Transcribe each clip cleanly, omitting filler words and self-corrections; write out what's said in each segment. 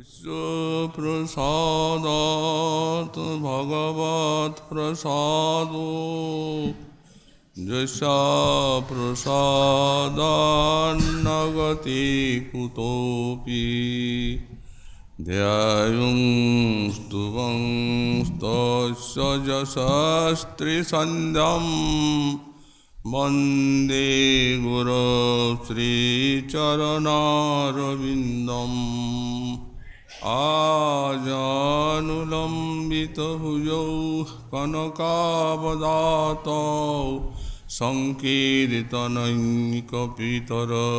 प्रसादात् भगवत्प्रसादो यस्या प्रसादान्न गति कुतोऽपि ध्यायुंस्तुवंस्तस्य यशस्त्रिसन्ध्यं वन्दे गुरो श्रीचरणारविन्दम् आजानुलम्बितभुजौ कनकावदातौ सङ्कीर्तनैकपितरौ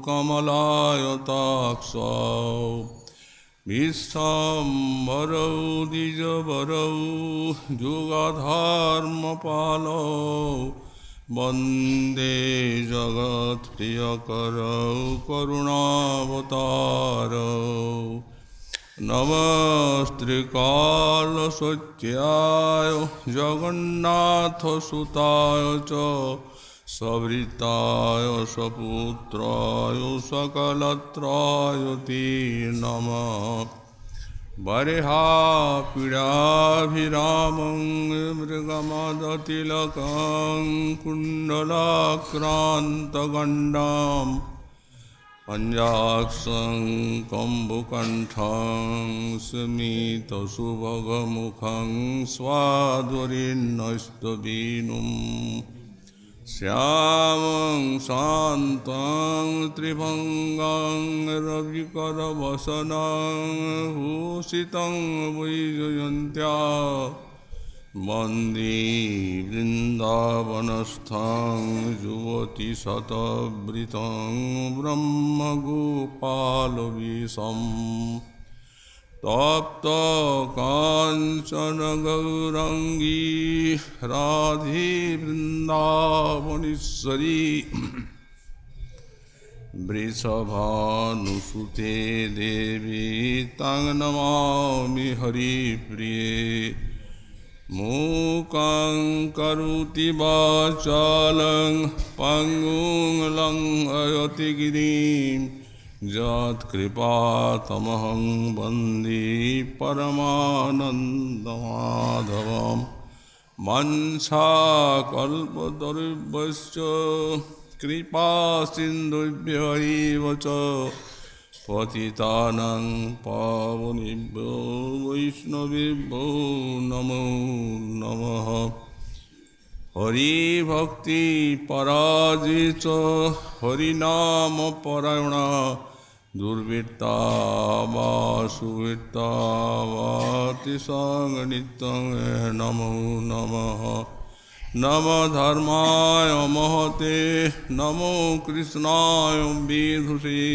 कमलायताक्षौ विश्वम्भरौ द्विजवरौ जुगधर्मपालौ वन्दे जगत्प्रियकरौ करुणावतारौ नमस्त्रिकालसत्याय जगन्नाथसुताय च सवृताय सपुत्राय सकलत्राय ते नमः बर्हापीडाभिरामं मृगमदतिलकं कुण्डलाक्रान्तगण्डां पञ्चाक्षं कम्बुकण्ठं स्मितसुभगमुखं स्वाध्वरीन्नस्तवीनुम् श्यामं शान्तं त्रिभङ्गं रविकरवसनं भूषितं वैजयन्त्या वन्दे वृन्दावनस्थं युवतिशतवृतं ब्रह्मगोपालवेशम् तप्त कांचन गौरंगी राधे वृंदावनेश्वरी वृषभानुसुते देवी तं नमामि हरिप्रिये मूकं करोति वाचालं पङ्गुं लङ्घयति गिरिं यत्कृपातमहं वन्दे परमानन्दमाधवं वंशाकल्पतरुभ्यश्च कृपासिन्धुभ्य एव च पतितानां पावनेभ्यो वैष्णवेभ्यो नमो नमः हरिभक्ति पराजित हरिनाम परायणा दुर्वृत्ता वा सुवृत्ता वातिसंग नित्यं नमो नमः नमः धर्माय महते नमो कृष्णाय विदुषे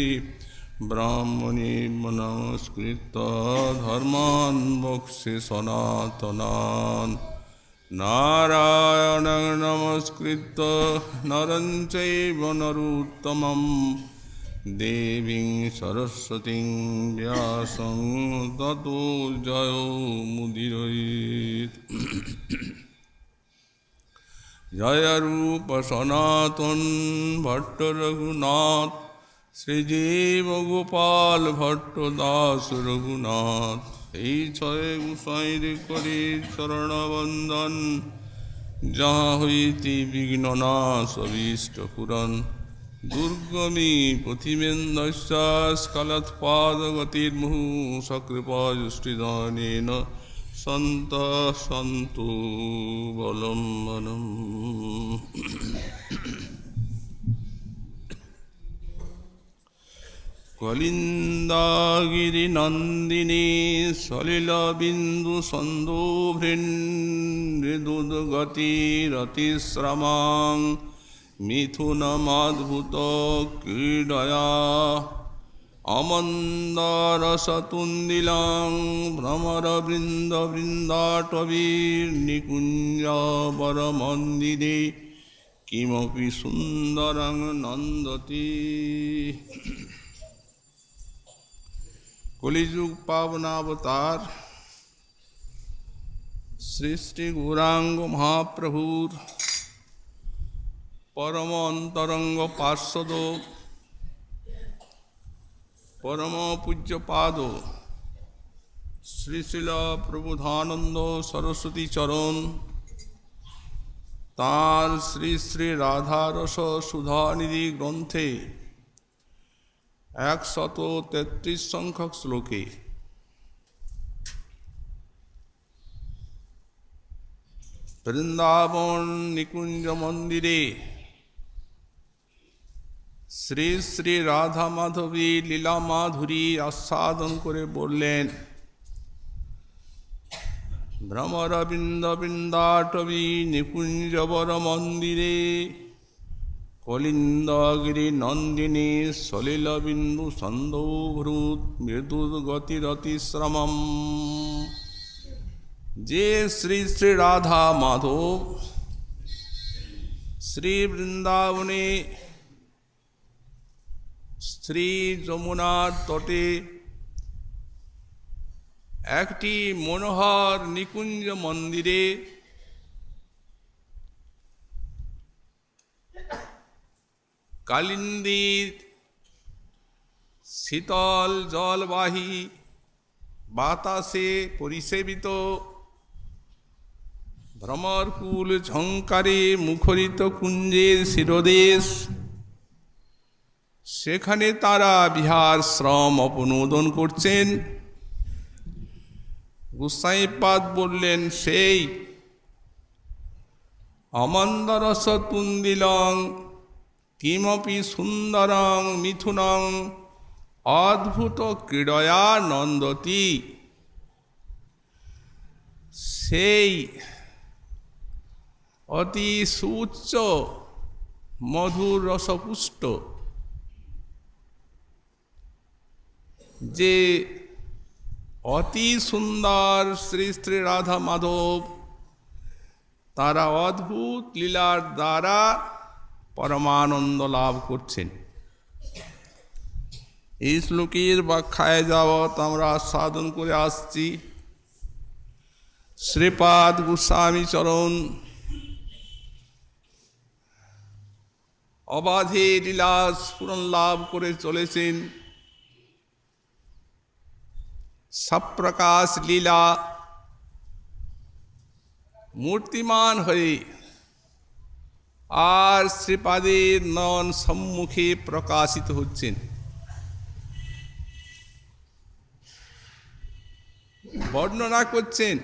ब्राह्मणे नमस्कृत्य धर्मान् वक्ष्ये सनातनान् नारायणं नमस्कृत्य नरं चैव नरोत्तमं देवीं सरस्वतीं व्यासं ततो जयो मुदीरयेत् जय रूप सनातन भट्ट रघुनाथ श्रीजीव गोपाल भट्ट दास रघुनाथ এই ছয় গোসাইর করে চরণবন্দন যাহা হইতে বিঘ্ননাশ অভীষ্ট পুরন দুর্গমী পথিমেন্দস্যা স্খলৎপাদগতির্মুহু সকৃপাযুষ্টিদানেন সন্তঃ সন্তু বলম্বনম। कलिन्दागिरिनन्दिनी सलिलबिन्दुसन्दोभृन्मृदुगतिरतिश्रमां मिथुनमद्भुतक्रीडया अमन्दारसतुन्दिलां भ्रमरबृन्दवृन्दाटवीर्निकुञ्जवरमन्दिरे किमपि सुन्दरं नन्दति। कलिजुग पावनावतार श्री श्री गौरांग महाप्रभुर परम अंतरंग पार्षद परम पूज्य पाद শ্রী শিল প্রবোধানন্দ সরস্বতী চরণ তাঁর শ্রী শ্রী রাধারস সুধানিধি গ্রন্থে 133 সংখ্যক শ্লোকে বৃন্দাবন নিকুঞ্জ মন্দিরে শ্রী শ্রী রাধা মাধবী লীলা মাধুরী আস্বাদন করে বললেন, ভ্রমরবিন্দ বৃন্দাটবী নিকুঞ্জবর মন্দিরে কলিন্দগিরি নন্দিনী সলিল বিন্দু সন্দৌভূত মৃদুর গতিরতিশ্রমম। যে শ্রী শ্রী রাধা মাধব শ্রী বৃন্দাবনে শ্রী যমুনার তটে একটি মনোহর নিকুঞ্জ মন্দিরে কালিন্দীর শীতল জলবাহী বাতাসে পরিসেবিত ভ্রমরকুল ঝঙ্কারে মুখরিত কুঞ্জের শিরদেশ, সেখানে তারা বিহার শ্রম অপনোদন করছেন। গোসাইপাদ বললেন, সেই অমন্দরস তুন্দিলং কিমপি সুন্দরং মিথুনং অদ্ভুত ক্রীড়য়া নন্দতি। সেই অতি সুউচ্চ মধুর রসপুষ্ট যে অতি সুন্দর শ্রী শ্রী রাধা মাধব, তারা অদ্ভুত লীলার দ্বারা পরমানন্দ লাভ করছেন। এই শ্লোকের ব্যাখ্যায় যাবৎ আমরা সাধন করে আসছি। শ্রীপাদ গোস্বামী চরণ অবাধে লীলা স্ফুরণ লাভ করে চলেছেন। সপ্রকাশ লীলা মূর্তিমান হয়ে আর শ্রীপাদের নয়ন সম্মুখে প্রকাশিত হচ্ছেন। বর্ণনা করছেন,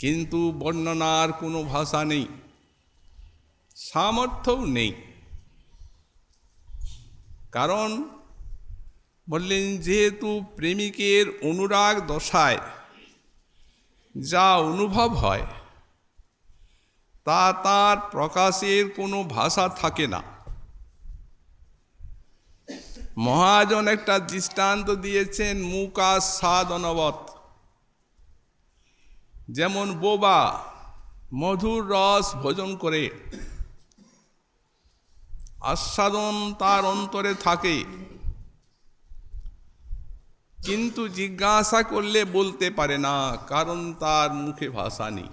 কিন্তু বর্ণনার কোনো ভাষা নেই, সামর্থ্যও নেই। কারণ বললেন, যেহেতু প্রেমিকের অনুরাগ দশায় যা অনুভব হয় তা তার প্রকাশের কোনো ভাষা থাকে না। মহাজন একটা দৃষ্টান্ত দিয়েছেন, মুকাশ স্বাদ অনবত। যেমন বোবা মধুর রস ভোজন করে আস্বাদন তার অন্তরে থাকে, কিন্তু জিজ্ঞাসা করলে বলতে পারে না, কারণ তার মুখে ভাষা নেই।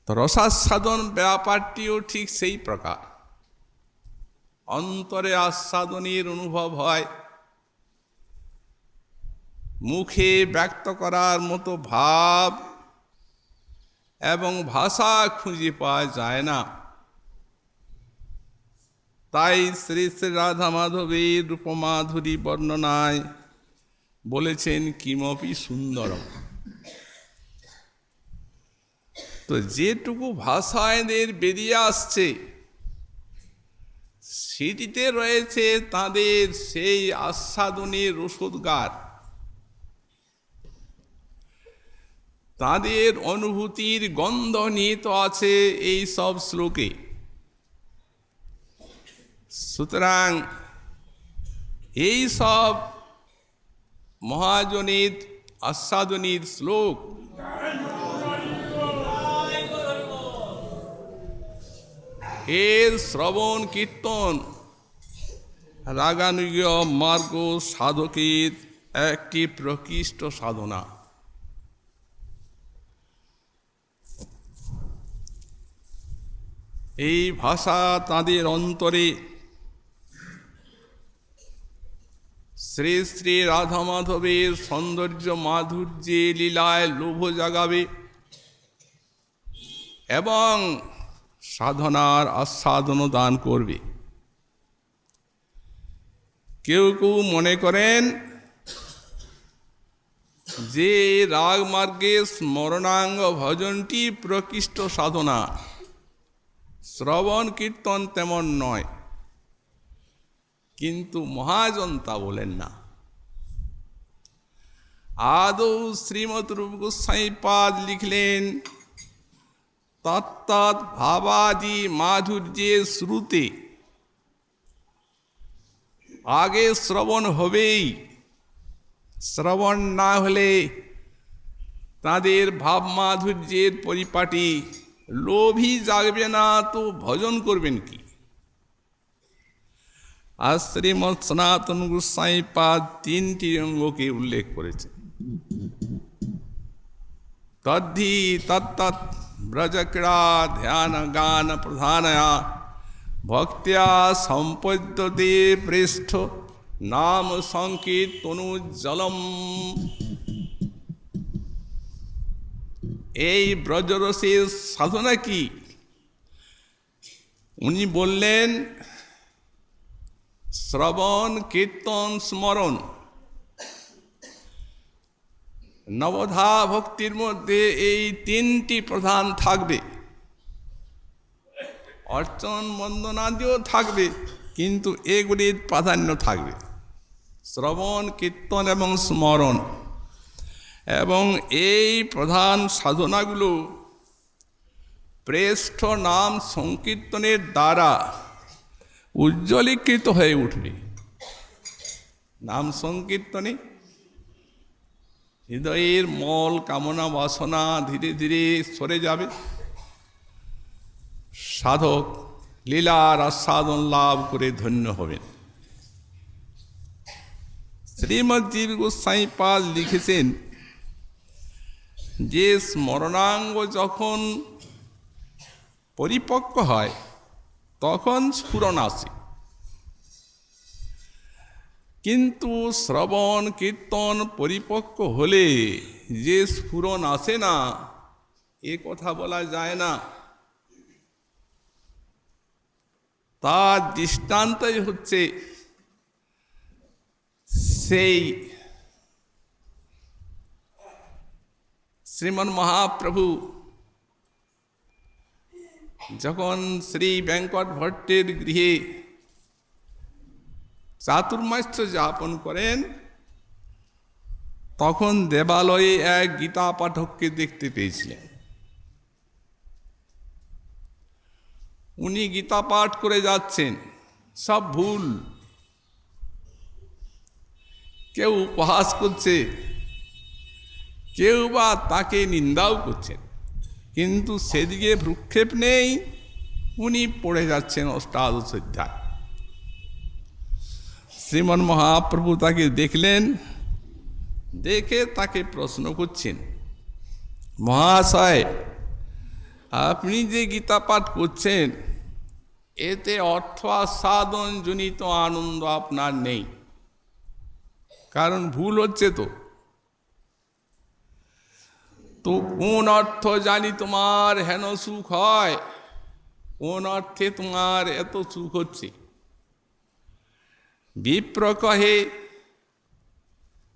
রসাস্বাদন ব্যাপারটিও ঠিক সেই প্রকার। অন্তরে আস্বাদনের অনুভব হয়, মুখে ব্যক্ত করার মতো ভাব এবং ভাষা খুঁজে পাওয়া যায় না। তাই শ্রী শ্রী রাধা মাধবের রূপমাধুরী বর্ণনায় বলেছেন, কিমপি সুন্দরম। তো যেটুকু ভাষা এদের বেরিয়ে আসছে সেটিতে রয়েছে তাদের সেই আস্বাদনের রসোদ্গার, তাদের অনুভূতির গন্ধ নিহিত আছে এই সব শ্লোকে। সুতরাং এই সব মহাজনের আস্বাদনের শ্লোক এর শ্রবণ কীর্তন রাগানুগ মার্গ সাধকের একটি প্রকৃষ্ট সাধনা। এই ভাষা তাদের অন্তরে শ্রী শ্রী রাধা মাধবের সৌন্দর্য মাধুর্যে লীলায় লোভ জাগাবে এবং সাধনার আস্বাদন দান করবে। কেউ কেউ মনে করেন যে রাগ মার্গে স্মরণাঙ্গ ভজনটি প্রকৃষ্ট সাধনা, শ্রবণ কীর্তন তেমন নয়। কিন্তু মহাজন তা বলেন না। আদৌ শ্রীমৎ রূপ গোস্বামী পাদ লিখলেন, তত্তৎ ভাবাদি মাধুর্যে শ্রুতে আগে শ্রবণ হবেই। শ্রবণ না হলে তাদের ভাব মাধুর্যের পরিপাটি লোভই জাগবে না, তো ভজন করবেন কি? আর শ্রীমৎ সনাতন গোস্বামী পাদ তিনটি অঙ্গকে উল্লেখ করেছে। তদ্ধি তত্তৎ ব্রজক্রীড়া ধ্যান গান প্রধানয়া ভক্ত্যা সম্পদ্যতে পৃষ্ঠ নাম সংকীর্তনোজ্জ্বলম। এই ব্রজরসের সাধনা কি? উনি বললেন শ্রবণ কীর্তন স্মরণ। নবধা ভক্তির মধ্যে এই তিনটি প্রধান থাকবে। অর্চন বন্দনাদিও থাকবে, কিন্তু এগুলির প্রাধান্য থাকবে শ্রবণ কীর্তন এবং স্মরণ। এবং এই প্রধান সাধনাগুলো শ্রেষ্ঠ নাম সংকীর্তনের দ্বারা উজ্জ্বলীকৃত হয়ে উঠবে। নাম সংকীর্তনে হৃদয়ের মল কামনা বাসনা ধীরে ধীরে সরে যাবে। সাধক লীলার আস্বাদন লাভ করে ধন্য হবেন। শ্রীমৎ জীব গোস্বামী পাদ লিখেছেন যে স্মরণাঙ্গ যখন পরিপক্ক হয় তখন স্ফুরণ আসে, কিন্তু শ্রবণ কীর্তন পরিপক্ক হলে যে স্ফুরণ আসে না, এ কথা বলা যায় না। তার দৃষ্টান্তই হচ্ছে সেই শ্রীমন মহাপ্রভু যখন শ্রী বেঙ্কট ভট্টের গৃহে চাতুর্মাস্য যাপন করেন, তখন দেবালয়ে এক গীতা পাঠককে দেখতে পেয়েছিলেন। উনি গীতা পাঠ করে যাচ্ছেন, সব ভুল। কেউ উপহাস করছে, কেউ বা তাকে নিন্দাও করছেন, কিন্তু সেদিকে ভ্রুক্ষেপ নেই। উনি পড়ে যাচ্ছেন অষ্টাদশ অধ্যায়। শ্রীমন মহাপ্রভু তাকে দেখলেন, দেখে তাকে প্রশ্ন করছেন, মহাশয়, আপনি যে গীতা পাঠ করছেন এতে অর্থ আস্বাদন জনিত আনন্দ আপনার নেই, কারণ ভুল হচ্ছে। তো কোন অর্থ জানি তোমার হেন সুখ হয়? কোন অর্থে তোমার এত সুখ হচ্ছে? বিপ্র কহে,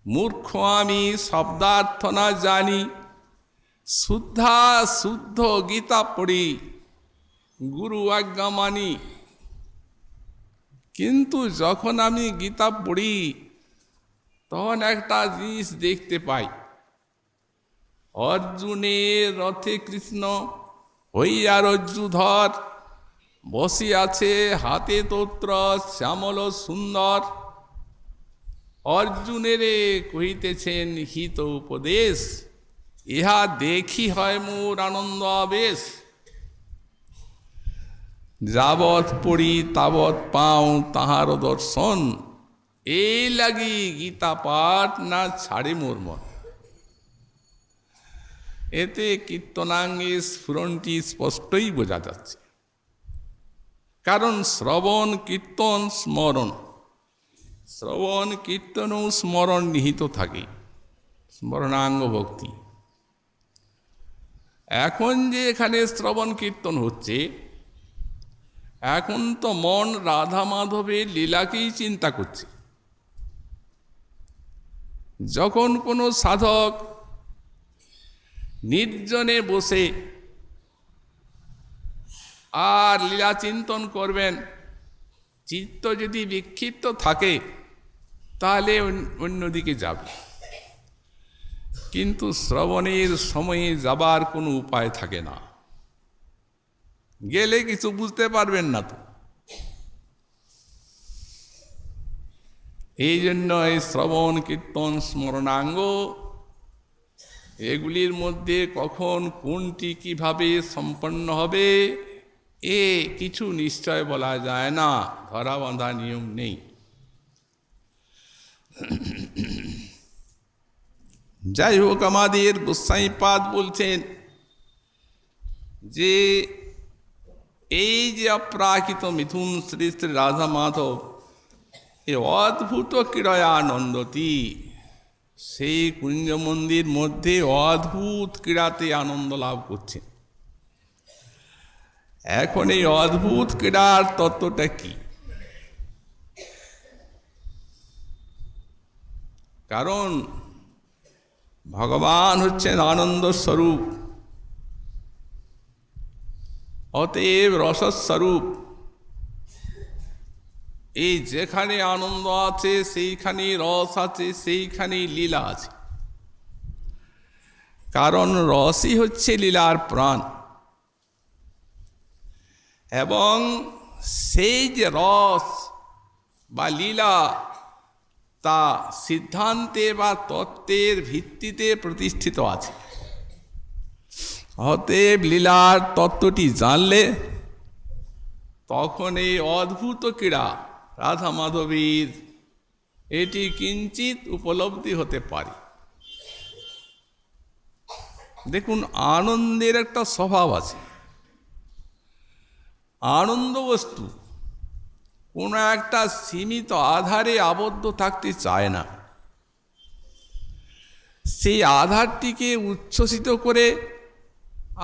মূর্খ আমি শব্দার্থ না জানি, শুদ্ধা শুদ্ধ গীতা পড়ি, গুরু আজ্ঞা মানি। কিন্তু যখন আমি গীতা পড়ি তখন একটা জিনিস দেখতে পাই, অর্জুনের রথে কৃষ্ণ হইয়া রজ্জুধর, বসি আছে হাতে তত্র শ্যামল সুন্দর। অর্জুনেরে কহিতেছেন হিত উপদেশ, ইহা দেখি হয় মোর আনন্দ আবেশ। যাবৎ পড়ি তাবৎ পাও তাহার দর্শন, এই লাগি গীতা পাঠ না ছাড়ে মোর মন। এতে কীর্তনাঙ্গে স্ফুরণটি স্পষ্টই বোঝা যাচ্ছে। কারণ শ্রবণ কীর্তন স্মরণ শ্রবণ কীর্তনও স্মরণ নিহিত থাকে, স্মরণাঙ্গ ভক্তি। এখন যে এখানে শ্রবণ কীর্তন হচ্ছে, এখন তো মন রাধা মাধবের লীলাকেই চিন্তা করছে। যখন কোনো সাধক নির্জনে বসে আর লীলা চিন্তন করবেন, চিত্ত যদি বিক্ষিপ্ত থাকে তাহলে অন্যদিকে যাবে, কিন্তু শ্রবণের সময়ে যাবার কোনো উপায় থাকে না। গেলে কিছু বুঝতে পারবেন না তো। এই জন্য এই শ্রবণ কীর্তন স্মরণাঙ্গ, এগুলির মধ্যে কখন কোনটি কিভাবে সম্পন্ন হবে এ কিছু নিশ্চয় বলা যায় না, ধরা বাঁধা নিয়ম নেই। যাই হোক, আমাদের গোসাইপাদ বলছেন যে এই যে অপ্রাকৃত মিথুন শ্রী শ্রী রাধা মাধব এ অদ্ভুত ক্রীড়ায় আনন্দতি, সেই কুঞ্জ মন্দির মধ্যে অদ্ভুত ক্রীড়াতে আনন্দ লাভ করছে। এখন এই অদ্ভুত ক্রীড়ার তত্ত্বটা কি? কারণ ভগবান হচ্ছেন আনন্দ স্বরূপ, অতএব রসস্বরূপ। এই যেখানে আনন্দ আছে সেইখানে রস আছে, সেইখানে লীলা আছে। কারণ রসই হচ্ছে লীলার প্রাণ, এবং সেই যে রস বা লীলা তা সিদ্ধান্তে বা তত্ত্বের ভিত্তিতে প্রতিষ্ঠিত আছে। অতএব লীলার তত্ত্বটি জানলে তখন এই অদ্ভুত ক্রীড়া রাধা মাধবীর এটি কিঞ্চিত উপলব্ধি হতে পারে। দেখুন, আনন্দের একটা স্বভাব আছে। আনন্দ বস্তু কোনো একটা সীমিত আধারে আবদ্ধ থাকতে চায় না, সেই আধারটিকে উচ্ছ্বসিত করে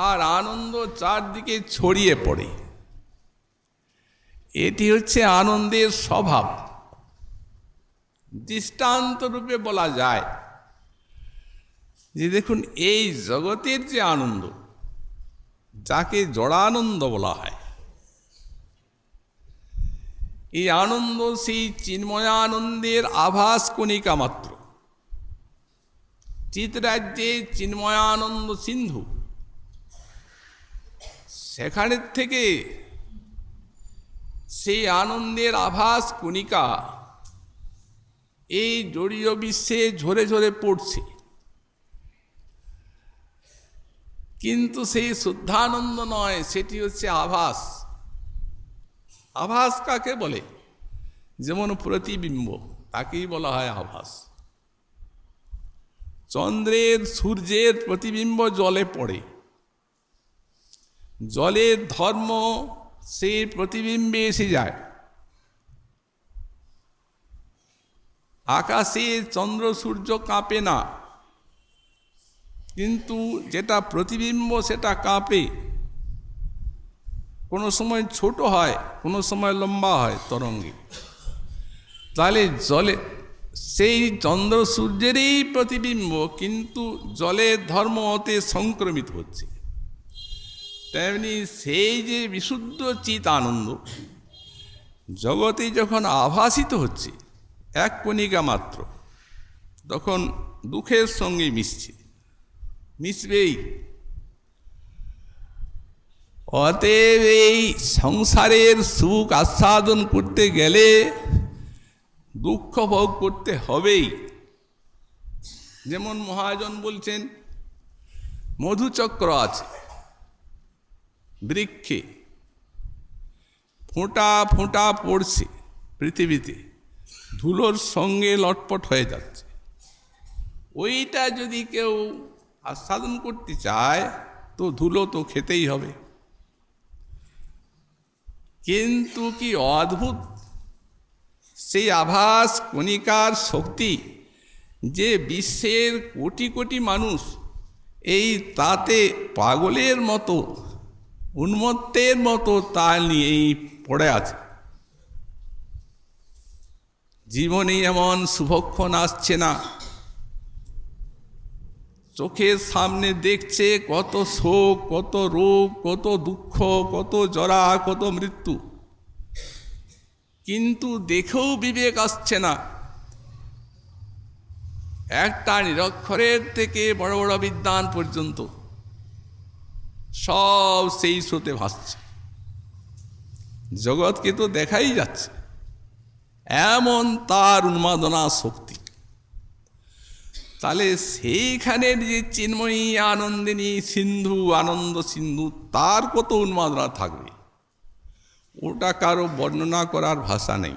আর আনন্দ চারদিকে ছড়িয়ে পড়ে। এটি হচ্ছে আনন্দের স্বভাব। দৃষ্টান্ত রূপে বলা যায় যে দেখুন, এই জগতের যে আনন্দ, যাকে জড়ানন্দ বলা হয়, এই আনন্দ সেই চিন্ময়ানন্দের আভাস কণিকা মাত্র। চিৎরাজ্যে চিন্ময়ানন্দ সিন্ধু, সেখানের থেকে সেই আনন্দের আভাস কণিকা এই জড়ীয় বিশ্বে ঝরে ঝরে পড়ছে। কিন্তু সেই শুদ্ধানন্দ নয়, সেটি হচ্ছে আভাস। আভাস কাকে বলে? যেমন প্রতিবিম্ব, তাকেই বলা হয় আভাস। চন্দ্রের সূর্যের প্রতিবিম্ব জলে পড়ে, জলের ধর্ম সেই প্রতিবিম্বে এসে যায়। আকাশে চন্দ্র সূর্য কাঁপে না, কিন্তু যেটা প্রতিবিম্ব সেটা কাঁপে। কোনো সময় ছোট হয়, কোনো সময় লম্বা হয় তরঙ্গে। তাহলে জলে সেই চন্দ্র সূর্যেরই প্রতিবিম্ব, কিন্তু জলের ধর্ম হতে সংক্রমিত হচ্ছে। তেমনি সেই যে বিশুদ্ধ চিৎ আনন্দ জগতে যখন আভাসিত হচ্ছে এক কণিকা মাত্র, তখন দুঃখের সঙ্গে মিশবেই। অতএব এই সংসারের সুখ আস্বাদন করতে গেলে দুঃখ ভোগ করতে হবেই। যেমন মহাজন বলছেন, মধুচক্র আছে বৃক্ষে, ফোঁটা ফোঁটা পড়ছে পৃথিবীতে, ধুলোর সঙ্গে লটপট হয়ে যাচ্ছে। ওইটা যদি কেউ আস্বাদন করতে চায় তো ধুলো তো খেতেই হবে। কিন্তু কি অদ্ভুত, সেই আভাস কণিকার শক্তি যে বিশ্বের কোটি কোটি মানুষ এই তাতে পাগলের মতো উন্মত্তের মতো তা নিয়েই পড়ে আছে। জীবনে এমন শুভক্ষণ আসছে না, চোখের সামনে দেখছে কত শোক, কত রোগ, কত দুঃখ, কত জরা, কত মৃত্যু, কিন্তু দেখেও বিবেক আসছে না। একটা নিরক্ষরের থেকে বড় বড় বিদ্বান পর্যন্ত সব সেই স্রোতে ভাসছে। জগৎকে তো দেখাই যাচ্ছে, এমন তার উন্মাদনা শক্তি। তাহলে সেইখানের যে চিন্ময়ী আনন্দিনী সিন্ধু, আনন্দ সিন্ধু, তার কত উন্মাদনা থাকবে, ওটা কারো বর্ণনা করার ভাষা নেই।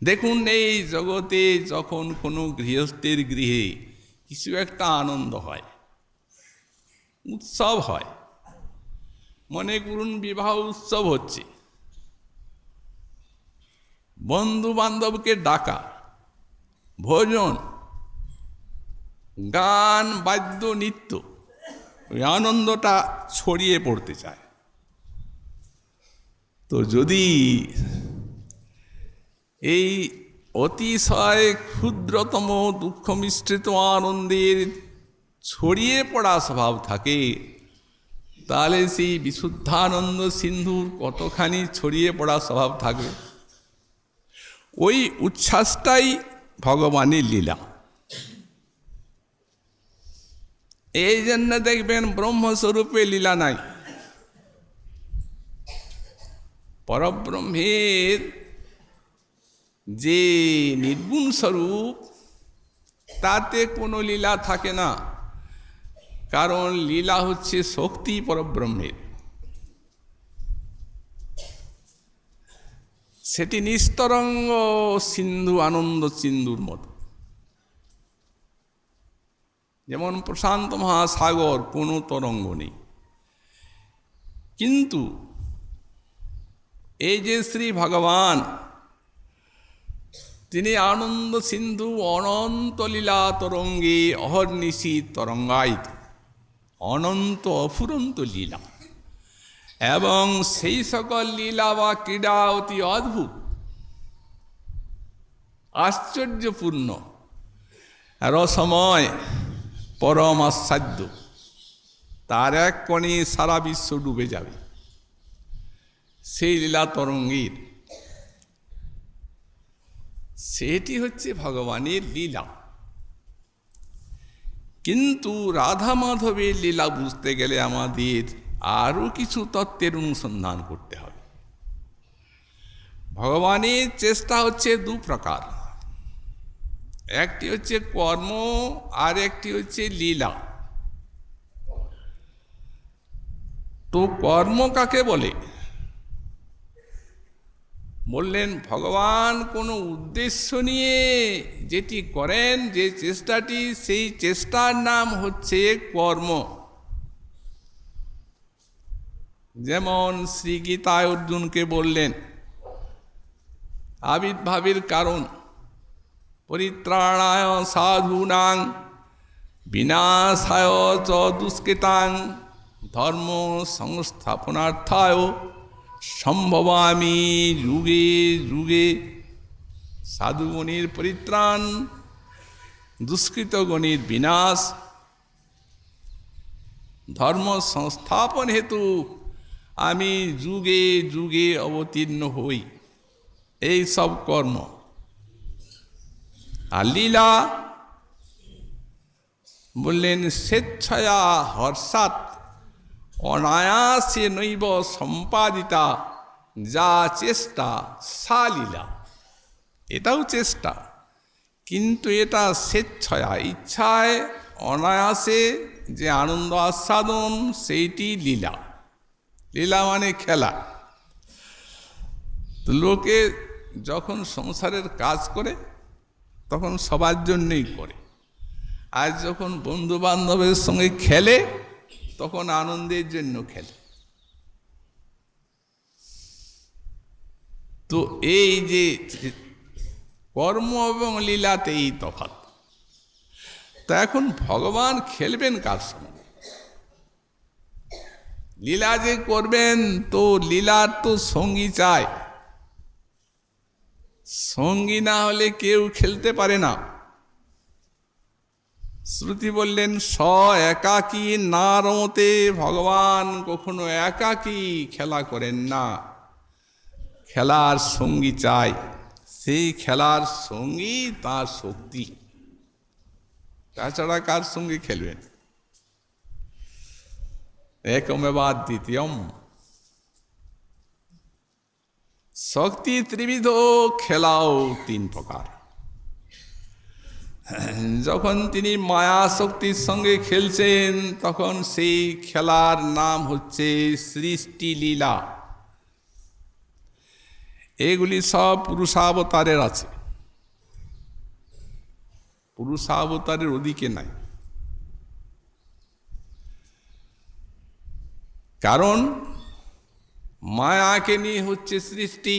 দেখুন, এই জগতে যখন কোনো গৃহস্থের গৃহে কিছু একটা আনন্দ হয়, উৎসব হয়, মনে করুন বিবাহ উৎসব হচ্ছে, বন্ধু বান্ধবকে ডাকা, ভোজন, গান, বাদ্য, নৃত্য, ওই আনন্দটা ছড়িয়ে পড়তে চায়। তো যদি এই অতিশয় ক্ষুদ্রতম দুঃখ মিশ্রিত আনন্দের ছড়িয়ে পড়া স্বভাব থাকে, তাহলে সেই বিশুদ্ধানন্দ সিন্ধুর কতখানি ছড়িয়ে পড়া স্বভাব থাকবে। ওই উচ্ছ্বাসটাই ভগবানের লীলা। এই জন্য দেখবেন ব্রহ্মস্বরূপে লীলা নাই। পরব্রহ্মের যে নির্গুণ স্বরূপ, তাতে কোনো লীলা থাকে না, কারণ লীলা হচ্ছে শক্তি পরব্রহ্মের। সেটি নিস্তরঙ্গ সিন্ধু, আনন্দ সিন্ধুর মতো। যেমন প্রশান্ত মহাসাগর, কোনো তরঙ্গ নেই, কিন্তু এই যে শ্রী ভগবান, তিনি আনন্দ সিন্ধু, অনন্ত লীলা তরঙ্গে অহর্নিশি তরঙ্গায়িত, অনন্ত অফুরন্ত লীলা। এবং সেই সকল লীলা বা ক্রীড়া অতি অদ্ভুত, আশ্চর্যপূর্ণ, রসময়, পরম আস্বাদ্য। তার এক কণে সারা বিশ্ব ডুবে যাবে সেই লীলা তরঙ্গের। সেটি হচ্ছে ভগবানের লীলা। কিন্তু রাধা মাধবের লীলা বুঝতে গেলে আমাদের আরও কিছু তত্ত্বের অনুসন্ধান করতে হবে। ভগবানের চেষ্টা হচ্ছে দু প্রকার, একটি হচ্ছে কর্ম, আর একটি হচ্ছে লীলা। তো কর্ম কাকে বলে? বললেন ভগবান কোনো উদ্দেশ্য নিয়ে যেটি করেন, যে চেষ্টাটি, সেই চেষ্টার নাম হচ্ছে কর্ম। যেমন শ্রী গীতায় অর্জুনকে বললেন আবির্ভাবের কারণ পরিত্রাণায় সাধূনাং বিনাশায় চ দুষ্কৃতাং ধর্ম সংস্থাপনার্থায় সম্ভবামি যুগে যুগে। সাধুগণের পরিত্রাণ, দুষ্কৃতগণের বিনাশ, ধর্ম সংস্থাপন হেতু আমি যুগে যুগে অবতীর্ণ হই। এই সব কর্ম। আর লীলা বললেন স্বেচ্ছয়া হর্ষাৎ অনায়াসে নৈব সম্পাদিতা যা চেষ্টা সা লীলা। এটাও চেষ্টা, কিন্তু এটা স্বেচ্ছয়া, ইচ্ছায় অনায়াসে যে আনন্দ আস্বাদন, সেইটি লীলা। লীলা মানে খেলা। তো লোকে যখন সংসারের কাজ করে তখন সবার জন্যই করে, আর যখন বন্ধু বান্ধবের সঙ্গে খেলে তখন আনন্দের জন্য খেলে। তো এই যে কর্ম এবং লীলাতেই তফাৎ। তা এখন ভগবান খেলবেন কার সঙ্গে? লীলা যে করবেন, তো লীলার তো সঙ্গী চাই। সঙ্গী না হলে কেউ খেলতে পারে না। শ্রুতি বললেন স একাকী না রমতে, ভগবান কখনো একাকী খেলা করেন না, খেলার সঙ্গী চাই। সেই খেলার সঙ্গী তার শক্তি, তাছাড়া কার সঙ্গে খেলবেন? একমেবা দ্বিতীয়ম, শক্তি ত্রিবিধ, খেলাও তিন প্রকার। যখন তিনি মায়া শক্তির সঙ্গে খেলছেন, তখন সেই খেলার নাম হচ্ছে সৃষ্টি লীলা। এগুলি সব পুরুষাবতারের আছে, পুরুষাবতারের ওদিকে নাই। কারণ মায়াকে নিয়ে হচ্ছে সৃষ্টি।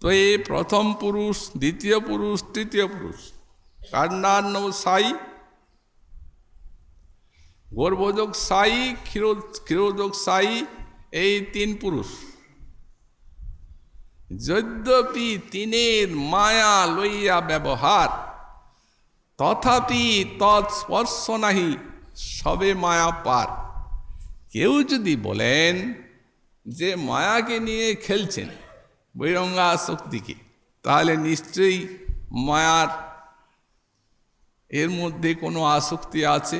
তো এই প্রথম পুরুষ, দ্বিতীয় পুরুষ, তৃতীয় পুরুষ, কাণ্ডার্ণব সাই, গর্ভযোগ সাই, ক্ষীরোযোগ সাই, এই তিন পুরুষ। যদ্যপি তিনের মায়া লইয়া ব্যবহার, তথাপি তৎস্পর্শ নাহি, সবে মায়া পার। কেউ যদি বলেন যে মায়াকে নিয়ে খেলছেন, বৈরঙ্গা শক্তিকে, তাহলে নিশ্চয়ই মায়ার এর মধ্যে কোনো আসক্তি আছে।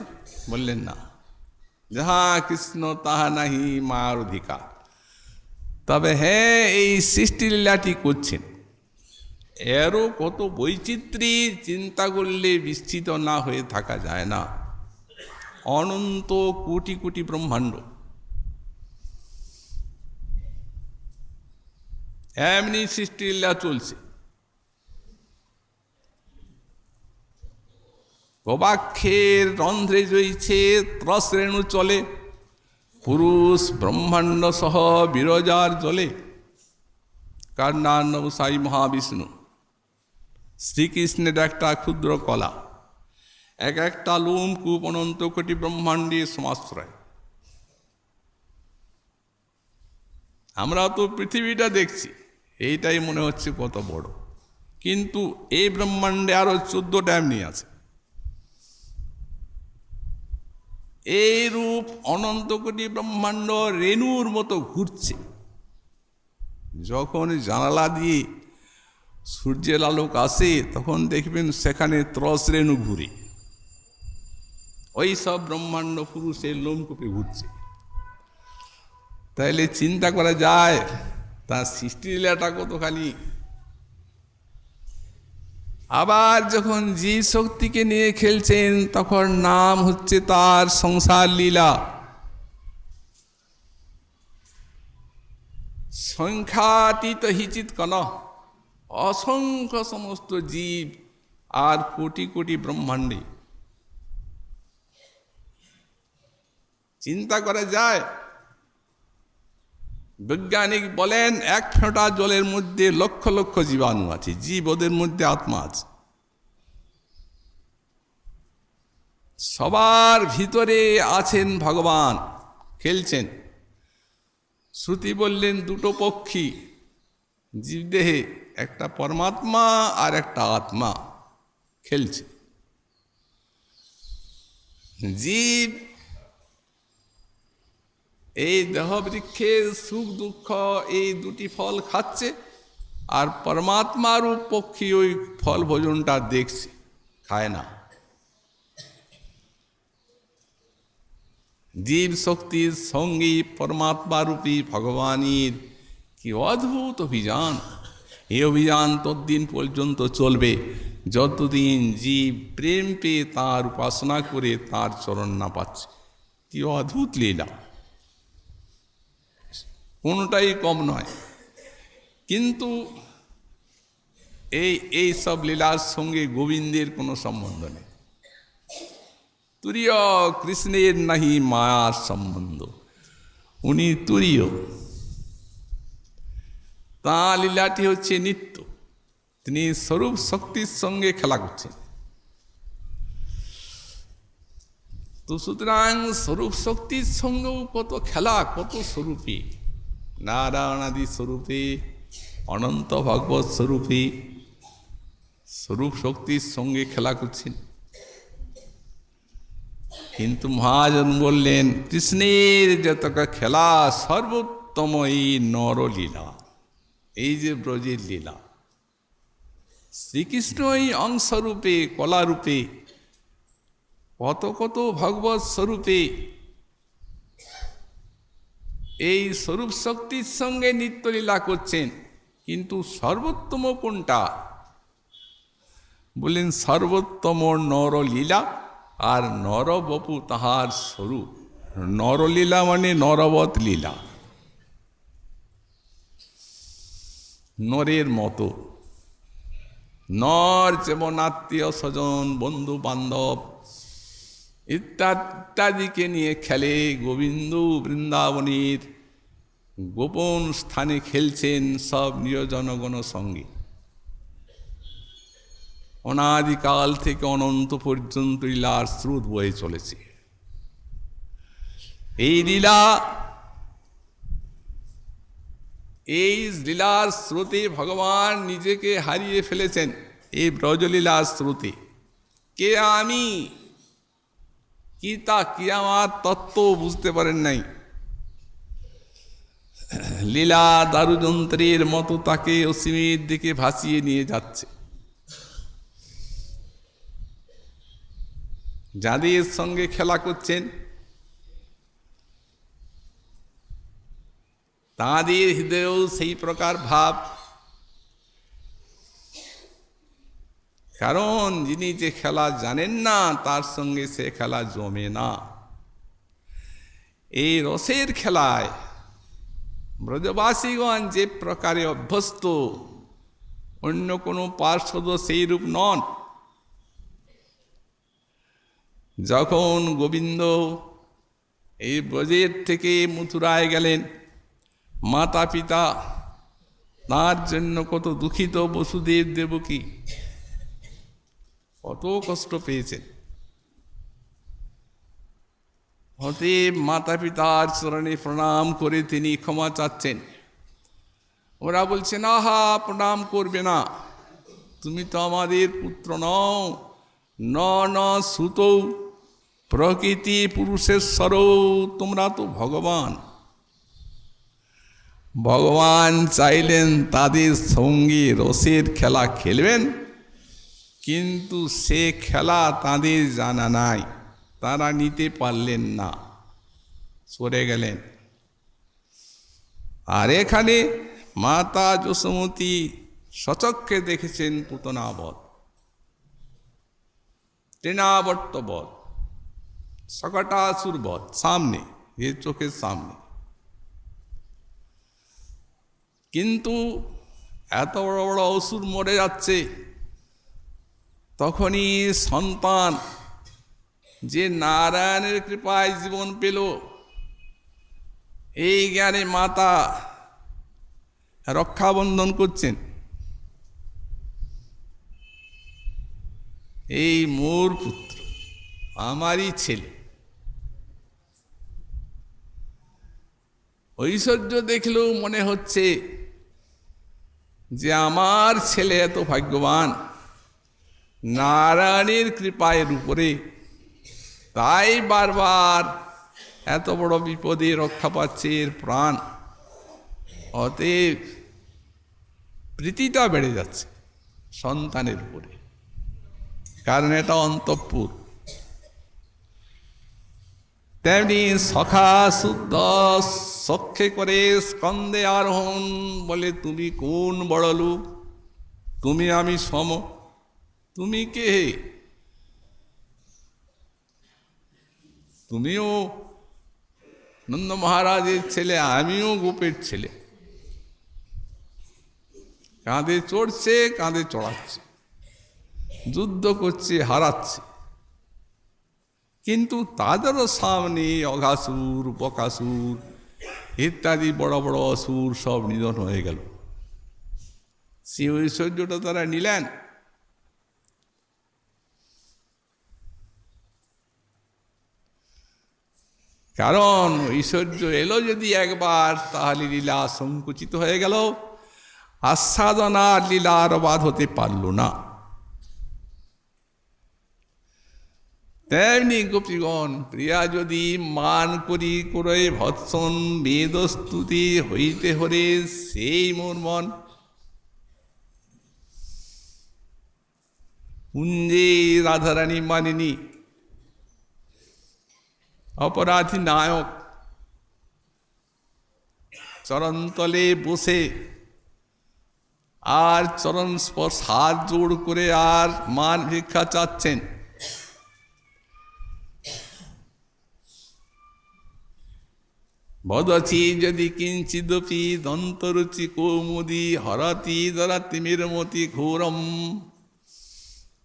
বললেন না, যাহা কৃষ্ণ তাহা নাহি মায়ার অধিকার। তবে হ্যাঁ, এই সৃষ্টিলীলাটি করছেন, এরও কত বৈচিত্র্য চিন্তা করলে বিস্তৃত না হয়ে থাকা যায় না। অনন্ত কোটি কোটি ব্রহ্মাণ্ড, এমনি সৃষ্টিলীলা চলছে। গবাক্ষের রন্ধ্রে জইছে ত্রসরেণু চলে, পুরুষ ব্রহ্মাণ্ড সহ বিরজার জলে। কাণ্ডার্ণব সাই মহাবিষ্ণু, শ্রীকৃষ্ণের একটা ক্ষুদ্র কলা, এক একটা লোমকূপ অনন্ত কোটি ব্রহ্মাণ্ডের সমাশ্রয়। আমরা তো পৃথিবীটা দেখছি, এইটাই মনে হচ্ছে কত বড়, কিন্তু এই ব্রহ্মাণ্ডে আরো 14টা এমনি আছে। এই রূপ অনন্ত কোটি ব্রহ্মাণ্ড রেণুর মতো ঘুরছে। যখন জানালা দিয়ে সূর্যের আলোক আসে, তখন দেখবেন সেখানে ত্রস রেণু ঘুরে। ওই সব ব্রহ্মাণ্ড পুরুষের লোমকূপে ঘুরছে। তাইলে চিন্তা করা যায় তার সৃষ্টিলীলাটা কতখানি। আবার যখন জীব শক্তিকে নিয়ে খেলছেন, তখন নাম হচ্ছে তার সংসার লীলা। সংখ্যাতীত হিচিত কন, অসংখ্য সমস্ত জীব আর কোটি কোটি ব্রহ্মাণ্ডে। চিন্তা করা যায়, বৈজ্ঞানিক বলেন এক ফোঁটা জলের মধ্যে লক্ষ লক্ষ জীবাণু আছে, জীব, ওদের মধ্যে আত্মা আছে। সবার ভিতরে আছেন ভগবান, খেলছেন। শ্রুতি বললেন দুটো পক্ষী জীবদেহে, একটা পরমাত্মা আর একটা আত্মা খেলছে। জীব এই দেহবৃক্ষের সুখ দুঃখ এই দুটি ফল খাচ্ছে, আর পরমাত্মারূপ পক্ষী ওই ফল ভোজনটা দেখছে, খায় না। জীব শক্তির সঙ্গী পরমাত্মারূপী ভগবানের কি অদ্ভুত অভিযান! এই অভিযান ততদিন পর্যন্ত চলবে যতদিন জীব প্রেম পেয়ে তাঁর উপাসনা করে তাঁর চরণ না পাচ্ছে। কি অদ্ভুত লীলা! কোনোটাই কম নয়। কিন্তু এই সব লীলার সঙ্গে গোবিন্দের কোনো সম্বন্ধ নেই। তুরীয় কৃষ্ণের নাহি মায়ার সম্বন্ধ, উনি তুরীয়। তাঁর লীলাটি হচ্ছে নিত্য, তিনি স্বরূপ শক্তির সঙ্গে খেলা করছেন। তো সুতরাং স্বরূপ শক্তির সঙ্গেও কত খেলা, কত স্বরূপে, নারায়ণাদি স্বরূপে, অনন্ত ভগবত স্বরূপে স্বরূপ শক্তির সঙ্গে খেলা করছেন। কিন্তু মহাজন বললেন, কৃষ্ণের যতটা খেলা সর্বোত্তম এই নরলীলা, এই যে ব্রজের লীলা। শ্রীকৃষ্ণ এই অংশরূপে, কলারূপে, কত কত ভগবত স্বরূপে এই স্বরূপ শক্তির সঙ্গে নিত্যলীলা করছেন। কিন্তু সর্বোত্তম কোনটা? বললেন সর্বোত্তম নরলীলা, আর নরবপু তাহার স্বরূপ। নরলীলা মানে নরবৎ লীলা, নরের মতো। নর যেমন আত্মীয় স্বজন, বন্ধু বান্ধব ইত্যাদিকে নিয়ে খেলে, গোবিন্দ বৃন্দাবনের গোপন স্থানে খেলছেন সব নিজ জনগণ সঙ্গে। অনাদিকাল থেকে অনন্ত পর্যন্ত লীলার স্রোত বয়ে চলেছে। এই লীলার স্রোতে ভগবান নিজেকে হারিয়ে ফেলেছেন। এই ব্রজলীলার স্রোতে কে আমি, কি আমার তত্ত্ব বুঝতে পারেন নাই। লীলা দারুযন্ত্রের মতো তাকে অসীমের দিকে ভাসিয়ে নিয়ে যাচ্ছে। যাদের সঙ্গে খেলা করছেন তাঁদের হৃদয়েও সেই প্রকার ভাব। কারণ যিনি যে খেলা জানেন না তার সঙ্গে সে খেলা জমে না। এই রসের খেলায় ব্রজবাসীগণ যে প্রকারে অভ্যস্ত, অন্য কোনো পার্শ্বদ সেই রূপ নন। যখন গোবিন্দ এই ব্রজের থেকে মথুরায় গেলেন, মাতা পিতা তার জন্য কত দুঃখিত, বসুদেব দেবকী কত কষ্ট পেয়েছেন। অতএব মাতা পিতার চরণে প্রণাম করে তিনি ক্ষমা চাচ্ছেন। ওরা বলছেন, আহা প্রণাম করবে না, তুমি তো আমাদের পুত্র নও। ন সুতৌ প্রকৃতি পুরুষেশ্বর, তোমরা তো ভগবান। ভগবান চাইলেন তাদের সঙ্গে রসের খেলা খেলবেন, কিন্তু সে খেলা তাদের জানা নাই, তারা নিতে পারলেন না, সরে গেলেন। আর এখানে মাতা যশোমতী সচক্ষে দেখেছেন পুতনাবধ, তৃণাবর্তবধ, সকটাসুর বধ সামনে, এর চোখের সামনে। কিন্তু এত বড় বড় অসুর মরে যাচ্ছে, তখনই সন্তান যে নারায়ণের কৃপায় জীবন পেল, এই জ্ঞানে মাতা রক্ষাবন্ধন করছেন। এই মোর পুত্র, আমারই ছেলে। ঐশ্বর্য দেখলেও মনে হচ্ছে যে আমার ছেলে এত ভাগ্যবান, নারায়ণের কৃপায়ের উপরে, তাই বারবার এত বড় বিপদে রক্ষা পাচ্ছে এর প্রাণ। অতএব প্রীতিটা বেড়ে যাচ্ছে সন্তানের উপরে, কারণ এটা অন্তঃপুর। তেমনি সখা শুদ্ধ সখ্যে করে স্কন্দে আরোহণ, বলে তুমি কোন বড় লোক, তুমি আমি সম, তুমি কে? তুমিও নন্দ মহারাজের ছেলে, আমিও গোপের ছেলে। কাঁধে চড়ছে, কাঁধে চড়াচ্ছে, যুদ্ধ করছে, হারাচ্ছে। কিন্তু তাদেরও সামনে অঘাসুর, বকাসুর ইত্যাদি বড় বড় অসুর সব নিধন হয়ে গেল। সেই ঐশ্বর্যটা তারা নিলেন। কারণ ঐশ্বর্য এলো যদি একবার, তাহলে লীলা সংকুচিত হয়ে গেল, আস্বাদনার লীলার বাদ হতে পারল না। তেমনি গোপীগণ, প্রিয়া যদি মান করি করে ভৎসন বেদস্তুতি হইতে হরে সেই মোর মন। কুঞ্জে রাধারানী মানিনী অপরাধী নায়ক চরণতলে বসে আর চরণ স্পর্শ হাত জোড় করে আর মান ভিক্ষা চাচ্ছেন। বদছি যদি কিঞ্চিদপি দন্তরুচি কৌমুদি হরতি দরাতি মিরমতি ঘোরম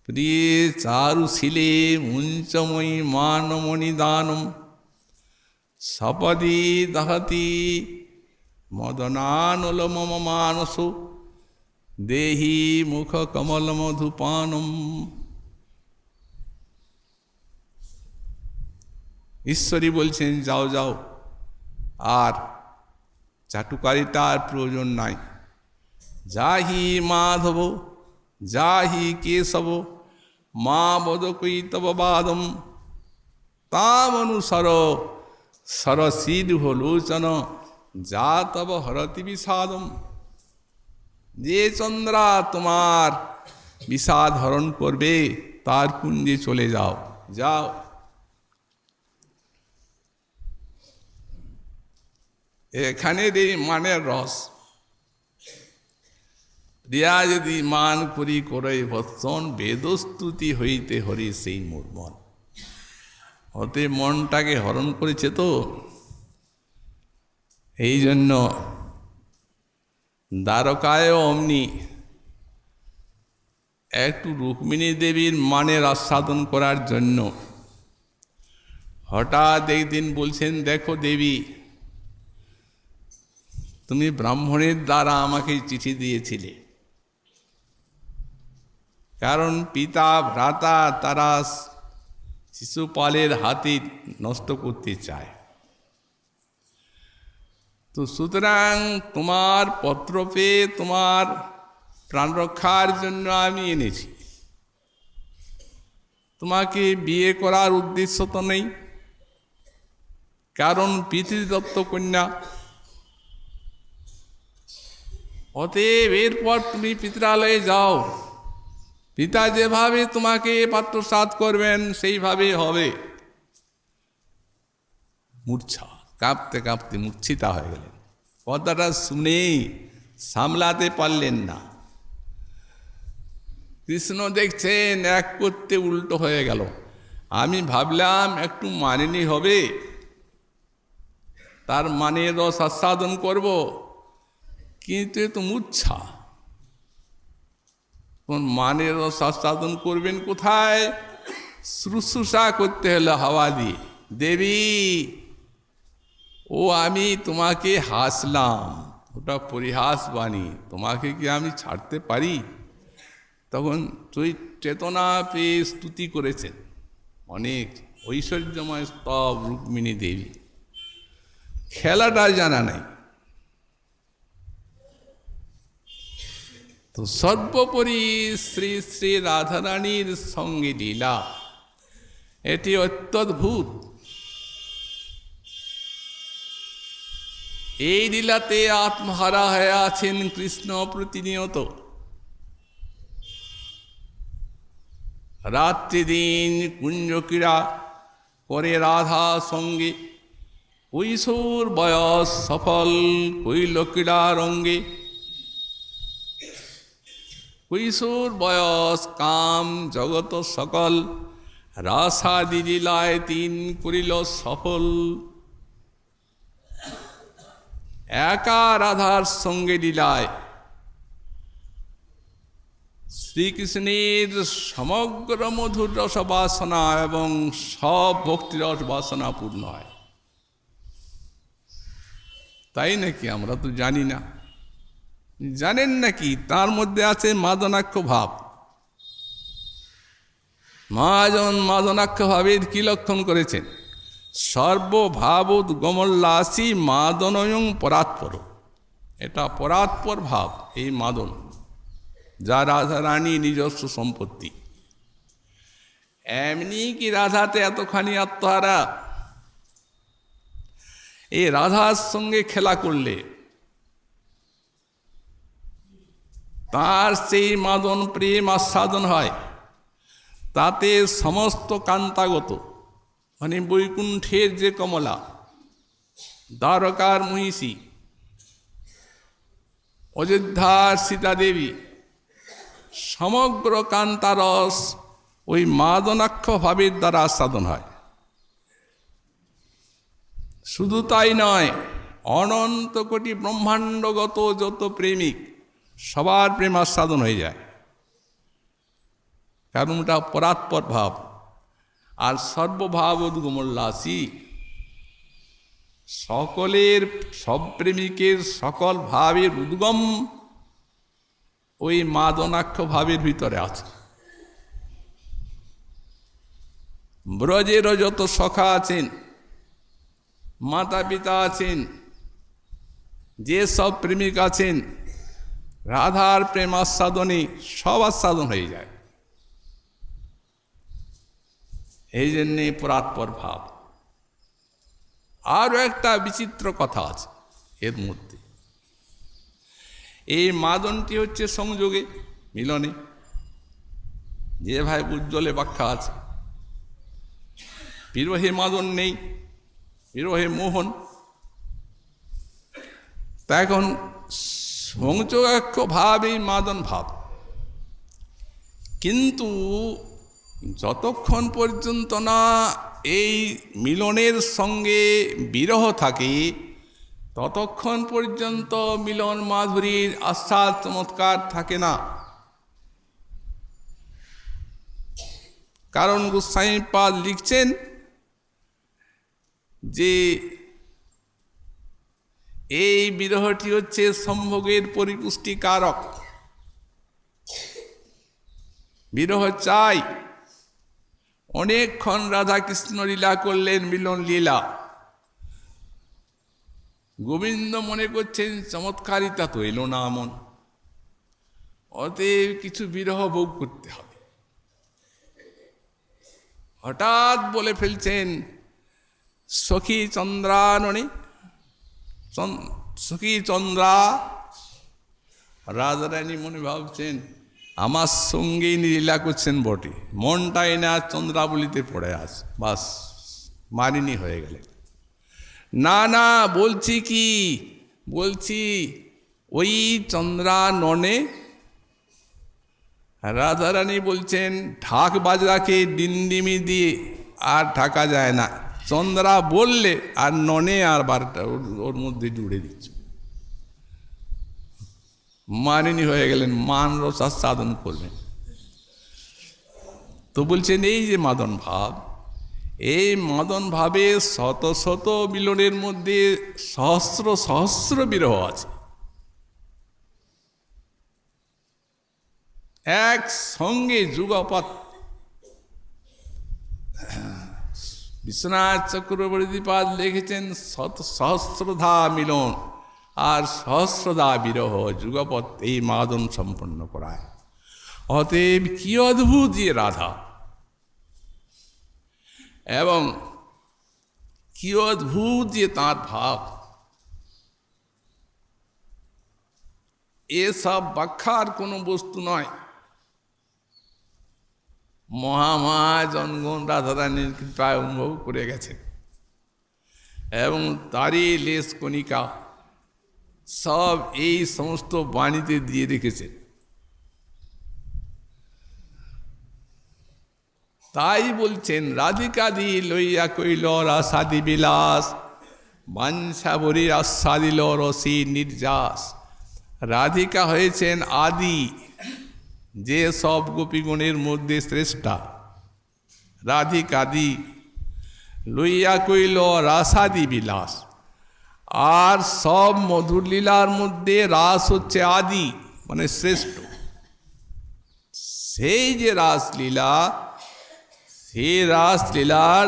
প্রিয়ে চারুশীলে মুঞ্চময়ী মানমণি দানম সপদি দহতি মদনানুল মম মানস দেহি মুখ কমল মধুপানম। ঈশ্বরী বলছেন, যাও যাও, আর চাটুকারিতার প্রয়োজন নাই। যাহি মাধব যাহি কেশব মা বদকই তব বাদম তাম অনুসর সরসিদুহ লোচন যা তব হরতি বিষাদম। যে চন্দ্রা তোমার বিষাদ হরণ করবে তার কুঞ্জে চলে যাও, যাও। এখানের এই মানের রস। রিয়া যদি মান করি করে ভৎসন বেদস্তুতি হইতে হরি সেই মোর মন। হতে মনটাকে হরণ করেছে তো, এই জন্য দ্বারকায় অমনি একটু রুক্মিণী দেবীর মানের আস্বাদন করার জন্য হঠাৎ একদিন বলছেন, দেখো দেবী, তুমি ব্রাহ্মণের দ্বারা আমাকে চিঠি দিয়েছিলে, কারণ পিতা ভ্রাতা তারা শিশুপালের হাতে নষ্ট করতে চায়। তো সুতরাং তোমার পত্র পেয়ে তোমার প্রাণ রক্ষার জন্য আমি এনেছি। তোমাকে বিয়ে করার উদ্দেশ্য তো নেই, কারণ পিতৃদত্ত কন্যা। অতএব এরপর তুমি পিত্রালয়ে যাও, পিতা যেভাবে তোমাকে পাত্রসাৎ করবেন সেইভাবে হবে। মূর্ছা, কাঁপতে কাঁপতে মূর্ছিতা হয়ে গেলেন। কথাটা শুনেই সামলাতে পারলেন না। কৃষ্ণ দেখছেন এক করতে উল্টো হয়ে গেল। আমি ভাবলাম একটু মানিনী হবে, তার মানের রস আস্বাদন করব, কিন্তু এ তো মূর্ছা। কোন মানের রস আস্বাদন করবেন কোথায়? শুশ্রূষা করতে হলো হাওয়া দিয়ে। দেবী, ও আমি তোমাকে হাসলাম, ওটা পরিহাস বাণী, তোমাকে কি আমি ছাড়তে পারি? তখন তুই চেতনা পেয়ে স্তুতি করেছেন অনেক ঐশ্বর্যময় স্তব রুক্মিণী দেবী। খেলাটা জানা নাই। তো সর্বোপরি শ্রী শ্রী রাধারানীর সঙ্গে লীলা, এটি অত্যদ্ভুত। এই লীলাতে আত্মহারা হয়ে আছেন কৃষ্ণ প্রতিনিয়ত। রাত্রি দিন কুঞ্জ ক্রীড়া করে রাধা সঙ্গে, কৈশোর বয়স সফল কৈল ক্রীড়া রঙ্গে। কৈশোর বয়স কাম জগত সকল, রাসাদি লীলায় তিন করিল সফল। একা রাধার সঙ্গে লীলায় শ্রীকৃষ্ণের সমগ্র মধুর রস বাসনা এবং সব ভক্তি রস বাসনা পূর্ণ হয়। তাই নাকি? আমরা তো জানি না। জানেন নাকি তার মধ্যে আছে মাদনাক্ষ ভাব। মহাজন মাদনাক্ষ ভাবের কি লক্ষণ করেছেন? সর্বভাবোদ গমল্লাসী মাদনয়ং পরাৎপর। এটা পরাৎপর ভাব, এই মাদন, যা রাধা রানী নিজস্ব সম্পত্তি। এমনি কি রাধাতে এতখানি আত্মহারা? এই রাধার সঙ্গে খেলা করলে তার সেই মাদন প্রেম আস্বাদন হয়, তাতে সমস্ত কান্তাগত, মানে বৈকুণ্ঠের যে কমলা, দ্বারকার মহিষী, অযোধ্যার সীতাদেবী, সমগ্র কান্তারস ওই মাদনাক্ষ ভাবের দ্বারা আস্বাদন হয়। শুধু তাই নয়, অনন্ত কোটি ব্রহ্মাণ্ডগত যত প্রেমিক সবার প্রেম আস্বাদন হয়ে যায়, কারণ ওটা পরাৎপর ভাব। আর সর্বভাব উদ্গমোল্লাসী, সকলের, সব প্রেমিকের সকল ভাবের উদ্গম ওই মাদনাক্ষ ভাবের ভিতরে আছে। ব্রজেরও যত সখা আছেন, মাতা পিতা আছেন, যে সব প্রেমিক আছেন, রাধার প্রেম আস্বাদনে সব আস্বাদন হয়ে যায়। এই জন্যে পরাৎপর ভাব। আরও একটা বিচিত্র কথা আছে এর মধ্যে। এই মাদনটি হচ্ছে সংযোগে, মিলনে, যে ভাই উজ্জ্বলে ব্যাখ্যা আছে। বিরহে মাদন নেই, বিরহে মোহন। তা এখন সংযোগাক্ষ ভাব এই মাদন ভাব, কিন্তু যতক্ষণ পর্যন্ত না এই মিলনের সঙ্গে বিরহ থাকে, ততক্ষণ পর্যন্ত মিলন মাধুরীর আস্বাদ চমৎকার থাকে না। কারণ গোস্বামীপাদ লিখছেন যে এই বিরহটি হচ্ছে সম্ভোগের পরিপুষ্টি কারক। বিরহ চাই। অনেকক্ষণ রাধা কৃষ্ণ লীলা করলেন, মিলন লীলা। গোবিন্দ মনে করছেন চমৎকারিতা তো এলো না মন, অতএব কিছু বিরহ ভোগ করতে হবে। হঠাৎ বলে ফেলছেন সখী চন্দ্রাননে, সখী চন্দ্রা। রাধারানী মনে ভাবছেন আমার সঙ্গেই লীলা করছেন বটে, মনটাই না চন্দ্রাবলিতে পড়ে আছে, বাস মারিনী হয়ে গেলেন। না না, বলছি কি, বলছি ওই চন্দ্রাননে। রাধারানী বলছেন ঢাক বাজরাকে ডিন্ডিমি দিয়ে আর ঢাকা যায় না, চন্দ্রা বললে আর ননে আর বারটা ওর মধ্যে জুড়ে দিচ্ছে। মানিনী হয়ে গেলেন, মান রস আস্বাদন করবেন। তো বলছেন এই যে মাদন ভাব, এই মাদন ভাবে শত শত মিলনের মধ্যে সহস্র সহস্র বিরহ আছে। এক সঙ্গে যুগপৎ বিশ্বনাথ চক্রবর্তীপাদ লিখেছেন শত সহস্রধা মিলন আর সহস্রধা বিরহ যুগপৎ এই মাদন সম্পন্ন করায়। অতএব কি অদ্ভুত যে রাধা, এবং কি অদ্ভুত যে তাঁর ভাব, এসব ব্যাখ্যার কোনো বস্তু নয়। মহামহা জনগণ রাধারানীর কৃপায় অনুভব করে গেছেন, এবং তারই লেশ কণিকা সব এই সমস্ত বাণীতে দিয়ে রেখেছেন। তাই বলছেন রাধিকাদি লইয়া কইল রাসাদি বিলাস, বাঞ্ছাবরীর আস্বাদিল রসি নির্যাস। রাধিকা হয়েছেন আদি, যে সব গোপীগণের মধ্যে শ্রেষ্ঠা। রাধিকাদি লইয়া কইল রাসাদি বিলাস, আর সব মধুর লীলার মধ্যে রাস হচ্ছে আদি, মানে শ্রেষ্ঠ। সেই যে রাসলীলা, সেই রাসলীলার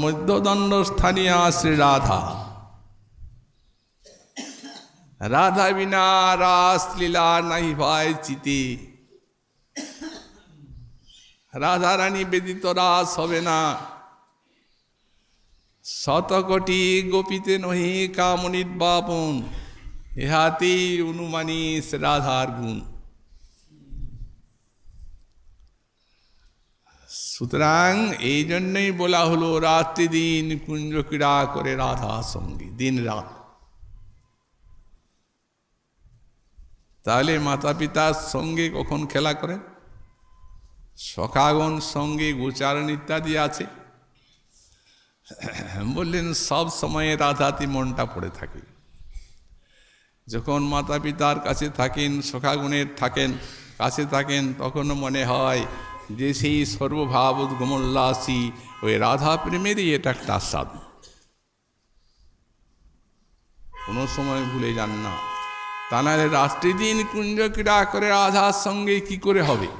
মধ্যদণ্ড স্থানীয় শ্রী রাধা। রাধা বিনা রাসলীলা নাই ভাই চিতে, রাধা রানী ব্যতীত রাস হবে না। শতকোটি গোপীতে নহি কামনির্বাপন, ইহাতেই অনুমানিস রাধার গুণ। সুতরাং এই জন্যই বলা হলো রাত্রি দিন কুঞ্জ ক্রীড়া করে রাধা সঙ্গে, দিন রাত। তাহলে মাতা পিতার সঙ্গে কখন খেলা করেন? সখাগণ সঙ্গে গোচারণ ইত্যাদি আছে। বললেন সব সময় রাধাতে মনটা পড়ে থাকে। যখন মাতা পিতার কাছে থাকেন, সখাগুণের কাছে থাকেন, তখনও মনে হয় যে সেই সর্বভাব উদ্গমোল্লাসী ওই রাধা প্রেমেরই এটা একটা স্বাদ। কোনো সময় ভুলে যান না, তা নাহলে রাত্রি দিন কুঞ্জ ক্রীড়া করে রাধার সঙ্গে কি করে হবে?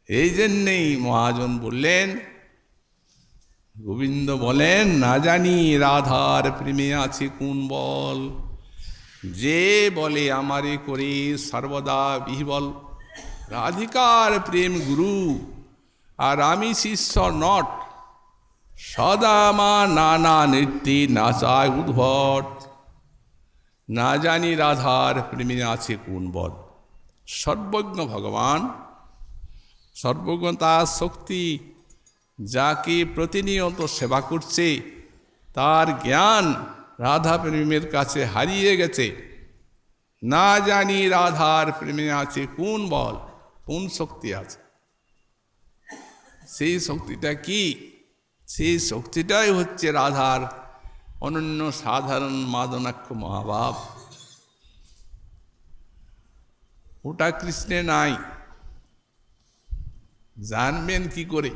এই জন্যেই মহাজন বললেন, গোবিন্দ বলেন, না জানি রাধার প্রেমে আছে কোন বল, যে বলে আমারে করে সর্বদা বিহবল। রাধিকার প্রেম গুরু আর আমি শিষ্য নট, সদা মা নানা নৃত্যে নাচায় উদ্ভট। না জানি রাধার প্রেমে আছে কোন বল। সর্বজ্ঞ ভগবান, সর্বজ্ঞ তার শক্তি, যাকে প্রতিনিয়ত সেবা করছে, তার জ্ঞান রাধা প্রেমের কাছে হারিয়ে গেছে। না জানি রাধার প্রেমে আছে কোন বল, কোন শক্তি আছে। সেই শক্তিটা কি? সেই শক্তিটাই হচ্ছে রাধার অনন্য সাধারণ মাদনাক্ষ মহাভাব। ওটা কৃষ্ণে নাই, জানবেন কি করে?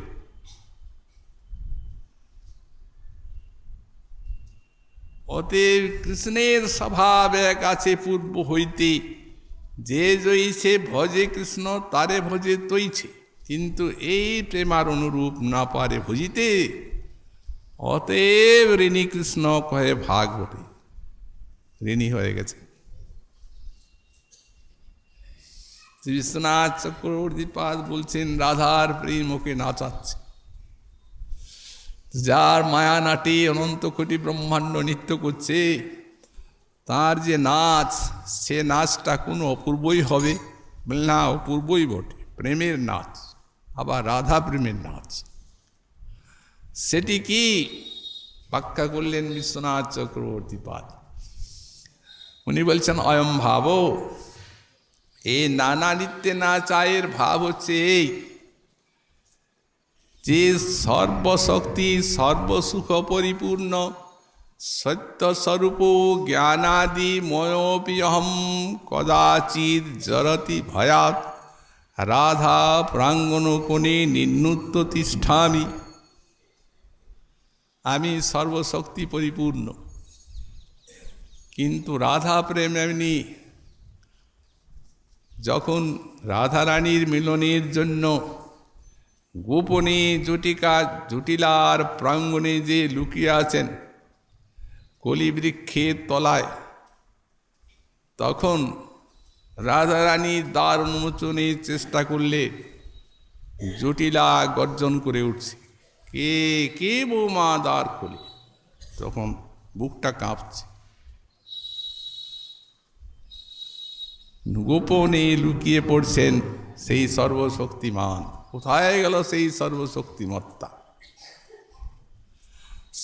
অতএব কৃষ্ণের স্বভাব এক আছে পূর্ব হইতে, যে জয়ীছে ভজে কৃষ্ণ তারে ভজে তৈছে, কিন্তু এই প্রেমার অনুরূপ না পারে ভজিতে, অতএব ঋণী কৃষ্ণ কহে ভাগ বটে, ঋণী হয়ে গেছে। শ্রী বিশ্বনাথ চক্রবর্তীপাদ বলছেন, রাধার প্রেম ওকে নাচাচ্ছে। যার মায়া নাটে অনন্ত কোটি ব্রহ্মাণ্ড নৃত্য করছে, তার যে নাচ, সে নাচটা কোনো অপূর্বই হবে? না, অপূর্বই বটে, প্রেমের নাচ, আবার রাধা প্রেমের নাচ। সেটি কি ব্যাখ্যা করলেন বিশ্বনাথ চক্রবর্তীপাদ। উনি বলছেন, অয়ম ভাব, এই নানা নৃত্যে নাচায়ের ভাব হচ্ছে এই, যে সর্বশক্তি সর্বসুখ পরিপূর্ণ সত্যস্বরূপ জ্ঞানাদি ময়োপিহম কদাচিৎ জরতি ভয়াৎ রাধা প্রাঙ্গণ কোণে নিন্নুত্ত তিষ্ঠামি। আমি সর্বশক্তি পরিপূর্ণ, কিন্তু রাধা প্রেম এমনি। যখন রাধারানীর মিলনের জন্য গোপনে জটিলার প্রাঙ্গণে যে লুকিয়ে আছেন কলিবৃক্ষের তলায়, তখন রাধারানীর দ্বার উন্মোচনের চেষ্টা করলে জটিলা গর্জন করে উঠছে, কে কে বৌমা দ্বার খোলে। তখন বুকটা কাঁপছে। গোপনে লুকিয়ে পড়ছেন সেই সর্বশক্তিমান। কোথায় গেল সেই সর্বশক্তিমত্তা?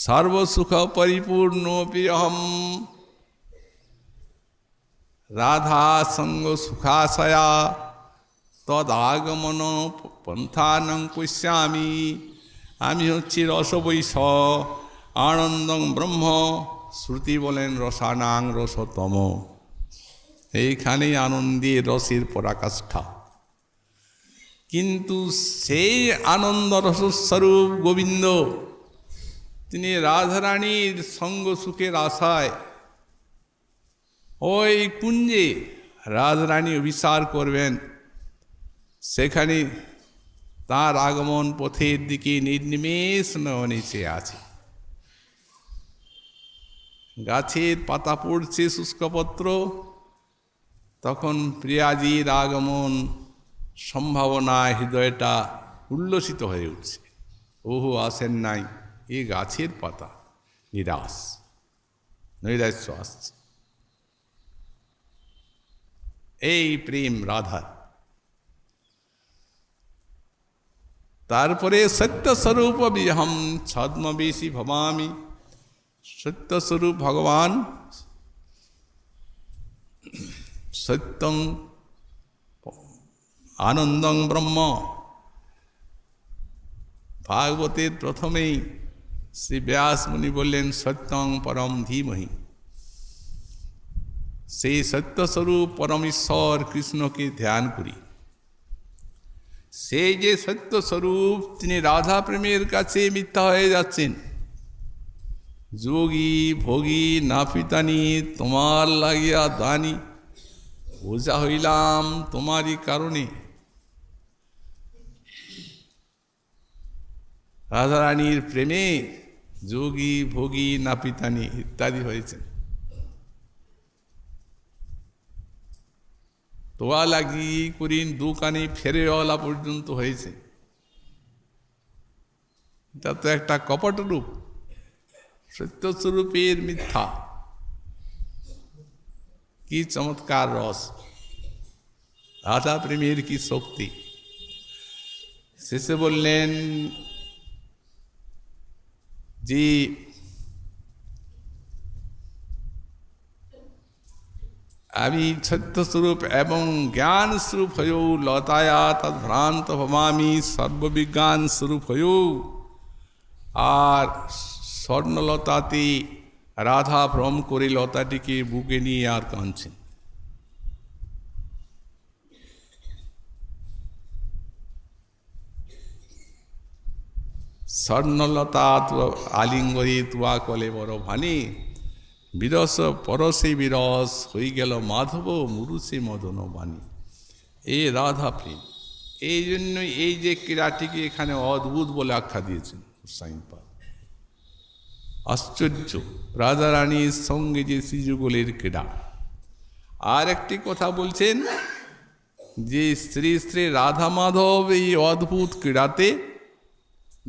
সর্বসুখ পরিপূর্ণ প্রিয়হম রাধা সঙ্গ সুখাশয়া তদাগমন পন্থানং পশ্যামি। আমি হচ্ছি রসবৈষ আনন্দং ব্রহ্ম, শ্রুতি বলেন রসানাং রসতম। এইখানেই আনন্দের রসের পরাকাষ্ঠা। কিন্তু সেই আনন্দ রসস্বরূপ গোবিন্দ তিনি রাধারানীর সঙ্গ সুখের আশায় ওই কুঞ্জে রাধারানী অভিসার করবেন। সেখানে তার আগমন পথের দিকে নির্নিমেষ নয়নে চেয়ে আছে। গাছের পাতা পড়ছে শুষ্কপত্র, তখন প্রিয়াজির আগমন সম্ভাবনায় হৃদয়টা উল্লসিত হয়ে উঠছে। ওহো আসেন নাই, এ গাছের পাতা, নৈরাশ্য আসছে। এই প্রেম রাধার। তারপরে সত্যস্বরূপ বিহম ছদ্মবেশী ভবামি। সত্যস্বরূপ ভগবান, সত্যং আনন্দং ব্রহ্ম। ভাগবতের প্রথমেই শ্রী ব্যাস মুনি বললেন সত্যং পরম ধীমহি। সেই সত্যস্বরূপ পরমেশ্বর কৃষ্ণকে ধ্যান করি। সেই যে সত্যস্বরূপ, তিনি রাধা প্রেমের কাছে মিথ্যা হয়ে যাচ্ছেন। যোগী ভোগী নাপিতানি তোমার লাগিয়া দানি, বোঝা হইলাম তোমারই কারণে। রাধারানীর প্রেমে যোগী ভোগী নাপিতানি ইত্যাদি হয়েছে। তোয়া লাগি করিন দোকানে ফেরেওয়ালা পর্যন্ত হয়েছে। এটা তো একটা কপট রূপ, সত্যস্বরূপের মিথ্যা। কি চমৎকার রস, রাধা প্রেমের কি শক্তি। শেষে বললেন যে আমি সত্যস্বরূপ এবং জ্ঞান স্বরূপ হয়েও লতায়া তদ্ভ্রান্ত ভবামি, সর্ববিজ্ঞান স্বরূপ হয়েও আর স্বর্ণলতাতে রাধা ভ্রম করে লতাটিকে বুকে নিয়ে আর কাঁদছেন। স্বর্ণলতা আলিঙ্গরে তুয়া কলে বড় ভানি, বিরস পরশে বিরস হয়ে গেল মাধব মুরুষে মদন বাণী। এই রাধা প্রেম। এই জন্যই এই যে ক্রীড়াটিকে এখানে অদ্ভুত বলে আখ্যা দিয়েছেন গোস্বামীপাদ। আশ্চর্য রাধারানীর সঙ্গে যে শ্রীযুগলের ক্রীড়া। আর একটি কথা বলছেন যে শ্রী শ্রী রাধা মাধব এই অদ্ভুত ক্রীড়াতে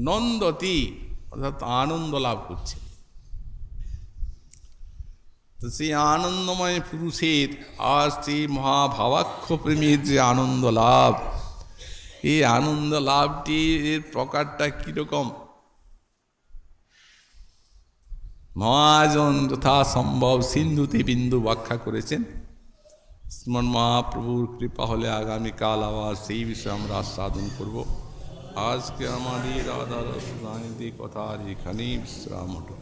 নন্দতি অর্থাৎ আনন্দ লাভ করছে। তো সেই আনন্দময় পুরুষের আর সেই মহাভাবাক্ষ প্রেমের যে আনন্দ লাভ, এই আনন্দ লাভটির প্রকারটা কীরকম মহাজন যথাসম্ভব সিন্ধুতে বিন্দু ব্যাখ্যা করেছেন। শ্রীমন মহাপ্রভুর কৃপা হলে আগামীকাল আবার সেই বিষয়ে আমরা আস্বাদন করব। আজকে আমাদের রাধা রস গানের কথার এখানেই বিশ্রাম হলো।